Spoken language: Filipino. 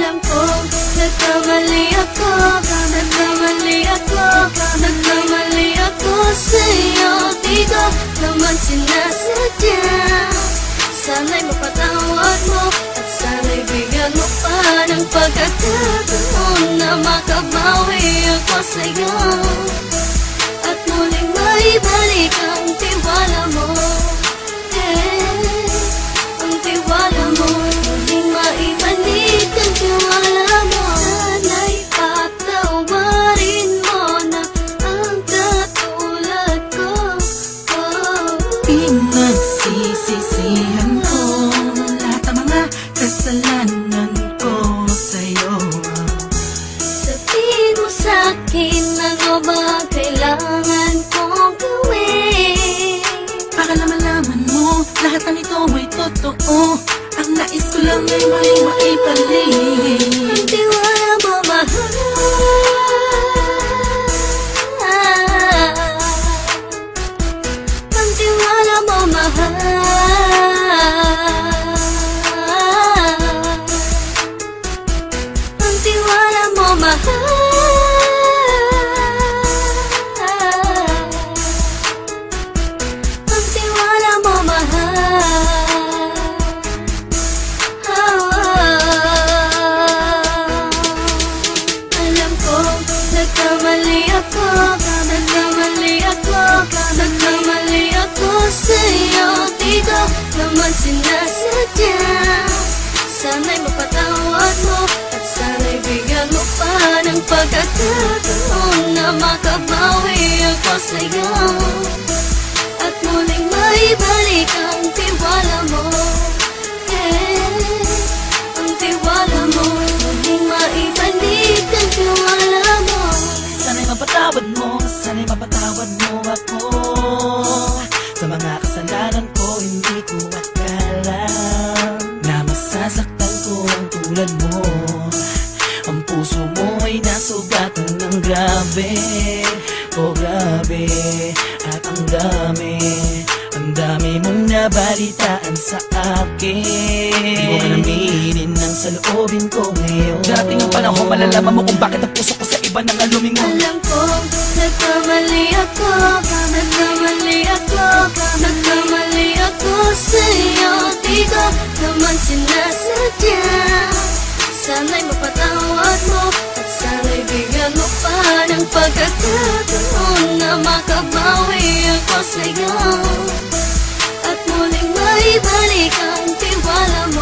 Alam kong nagkamali ako, nagkamali ako, nagkamali ako sa'yo. Di ko naman sinasadya. Sana'y mapatawad mo at sana'y bigyan mo pa ng pagkakataon na makabawi ako sa'yo at muling maibalik ang tiwala mo. Ang tiwala mo, muling maibalik ang tiwala mo. Sana'y patawarin mo na ang katulad ko. Pinagsisisihan ko lahat ng mga kasalanan ko sa'yo. Sabihin mo sa'kin ano ba kailangan kong gawin Para malaman mo lahat ng ito ay totoo. Ang nais ko lang ay muling maibalik ang tiwala mo, mahal. Ang tiwala mo, mahal. Ang tiwala mo, mahal. Ang tiwala mo, mahal. Alam kong nagkamali ako, nagkamali ako, nagkamali ako sa'yo. Di ko naman sinasadya. Sana'y mapatawad mo at sana'y bigyan mo pa ng pagkakataon na makabawi ako sa'yo at muling maibalik ang tiwala mo. Ang tiwala mo, muling maibalik ang tiwala mo. Sana'y mapatawad mo, sana'y mapatawad mo ako sa mga kasalanan ko. Hindi ko akala na masasaktan ko ang tulad mo. Ang puso mo ay nasugatan ng grabe, oh grabe. At ang dami mong nabalitaan sa akin. Di ko man aminin ang saloobin ko ngayon. Darating ang panahon, malalaman mo kung bakit ang puso ko sa iba nang alumingon. Alam kong nagkamali ako, nagkamali ako, nagkamali ako sa'yo. Di ko naman sinasadya. Sana'y mapatawad mo at sana'y bigyan mo pa ng pagkakataon na makabawi ako sa'yo at muling maibalik ang tiwala mo.